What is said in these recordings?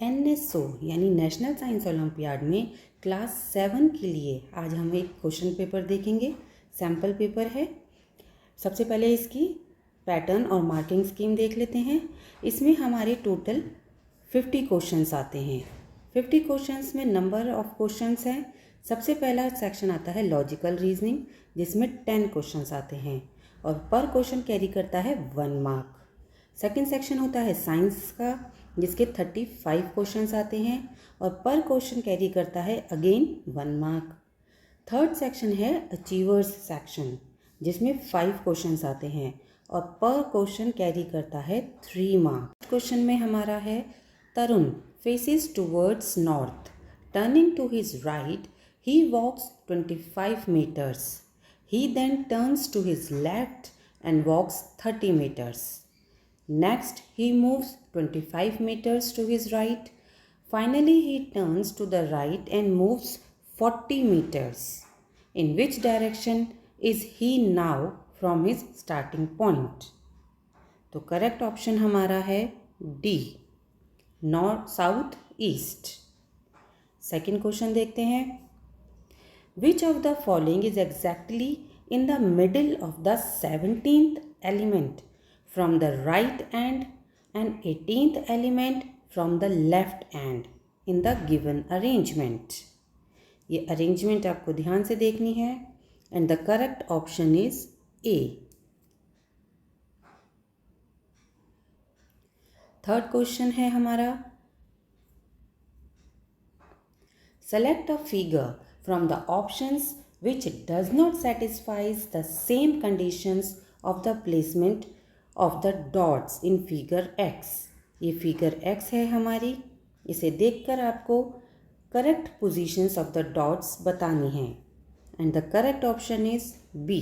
NSO यानी national science olympiad में class 7 के लिए आज हम एक क्वेश्चन पेपर देखेंगे। सैम्पल पेपर है। सबसे पहले इसकी पैटर्न और मार्किंग स्कीम देख लेते हैं। इसमें हमारे टोटल 50 क्वेश्चंस आते हैं। 50 क्वेश्चंस में नंबर ऑफ क्वेश्चंस हैं। सबसे पहला सेक्शन आता है लॉजिकल रीजनिंग, जिसमें 10 क्वेश्चंस आते हैं और पर क्वेश्चन कैरी करता है 1 मार्क। सेकंड सेक्शन होता है साइंस का, जिसके 35 क्वेश्चंस आते हैं और पर क्वेश्चन कैरी करता है अगेन 1 मार्क। थर्ड सेक्शन है अचीवर्स सेक्शन, जिसमें 5 क्वेश्चंस आते हैं और पर क्वेश्चन कैरी करता है 3 मार्क। क्वेश्चन में हमारा है Tarun faces towards north, turning to his right he walks 25 meters. He then turns to his left and walks 30 meters. Next, he moves 25 meters to his right. Finally, he turns to the right and moves 40 meters. In which direction is he now from his starting point? तो correct option हमारा है D, north south east. Second question देखते हैं। Which of the following is exactly in the middle of the 17th element from the right end and 18th element from the left end in the given arrangement? ये arrangement आपको ध्यान से देखनी है and the correct option is A. Third question है हमारा, select a figure from the options which does not satisfies the same conditions of the placement of the dots in figure X. ये figure X है हमारी। इसे देखकर आपको correct positions of the dots बतानी है and the correct option is B.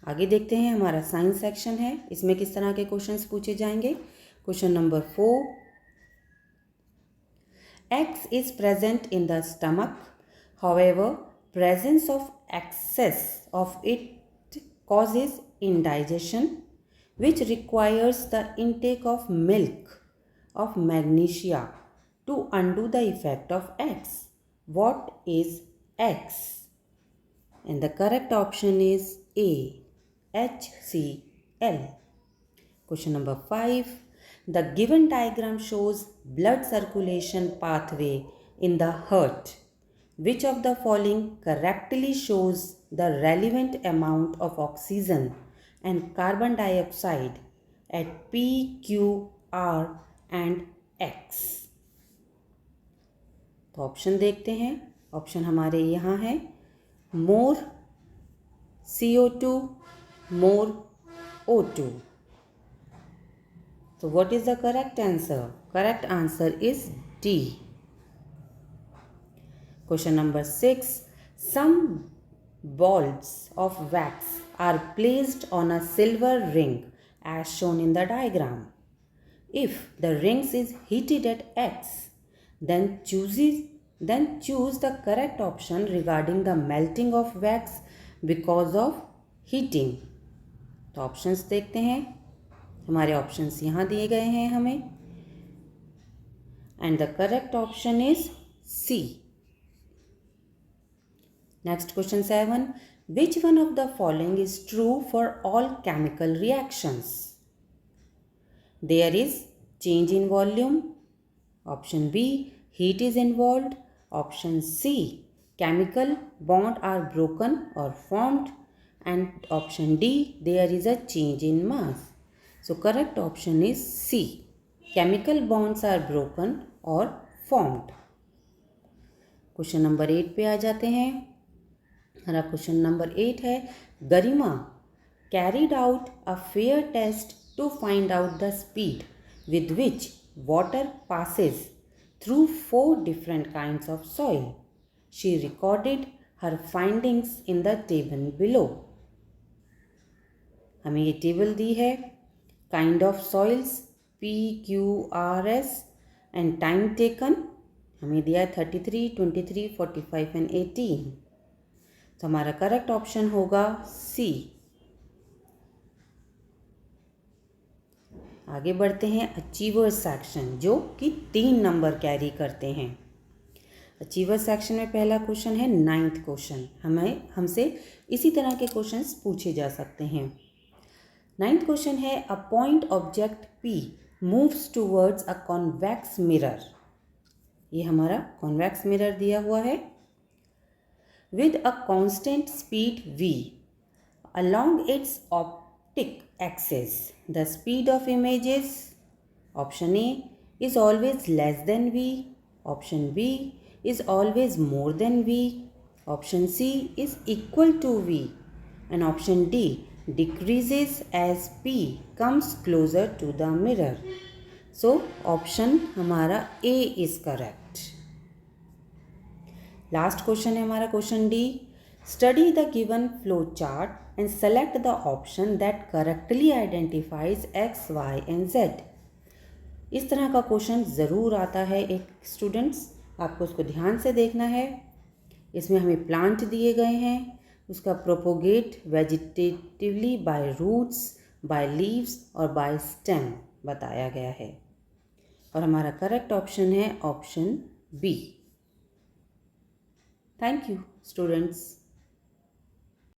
आगे देखते हैं, हमारा साइंस सेक्शन है। इसमें किस तरह के क्वेश्चंस पूछे जाएंगे। Question number 4, X is present in the stomach. However, presence of excess of it causes indigestion, which requires the intake of milk of magnesia to undo the effect of X. What is X? And the correct option is A, HCl. Question number 5. The given diagram shows blood circulation pathway in the heart. Which of the following correctly shows the relevant amount of oxygen and carbon dioxide at P, Q, R and X? तो option देखते हैं। Option हमारे यहाँ है more CO2, more O2. So what is the correct answer? Correct answer is D. Question number 6. Some balls of wax are placed on a silver ring as shown in the diagram. If the ring is heated at X, then choose the correct option regarding the melting of wax because of heating. तो options देखते हैं। हमारे options यहाँ दिए गए हैं हमें and the correct option is C. Next question 7. Which one of the following is true for all chemical reactions? There is change in volume. Option B, heat is involved. Option C, chemical bond are broken और formed. And option D, there is a change in mass. So correct option is C. Chemical bonds are broken or formed. Question number 8 पे आ जाते हैं। हमारा question number 8 है, गरिमा carried out a fair test to find out the speed with which water passes through 4 different kinds of soil. She recorded her findings in the table below. हमें ये table दी है। Kind of soils PQRS and time taken हमें दिया है 33, 23, 45 and 18। तो हमारा correct option होगा सी। आगे बढ़ते हैं अचीवर्स सेक्शन, जो कि 3 नंबर कैरी करते हैं। अचीवर्स सेक्शन में पहला क्वेश्चन है 9th क्वेश्चन। हमसे इसी तरह के क्वेश्चंस पूछे जा सकते हैं। 9th क्वेश्चन है a point object P moves towards a convex mirror. ये हमारा कॉन्वेक्स मिरर दिया हुआ है। With a constant speed v along its optic axis, the speed of images, option A, is always less than v, option B is always more than v, option C is equal to v, and option D decreases as p comes closer to the mirror. So option हमारा A is correct. Last question है हमारा question D. Study the given flow chart and select the option that correctly identifies x y and z. इस तरह का question ज़रूर आता है एक स्टूडेंट्स, आपको उसको ध्यान से देखना है। इसमें हमें प्लांट दिए गए हैं, उसका propagate vegetatively by roots, by leaves और बाय स्टेम बताया गया है। और हमारा करेक्ट ऑप्शन है option B. Thank you, students.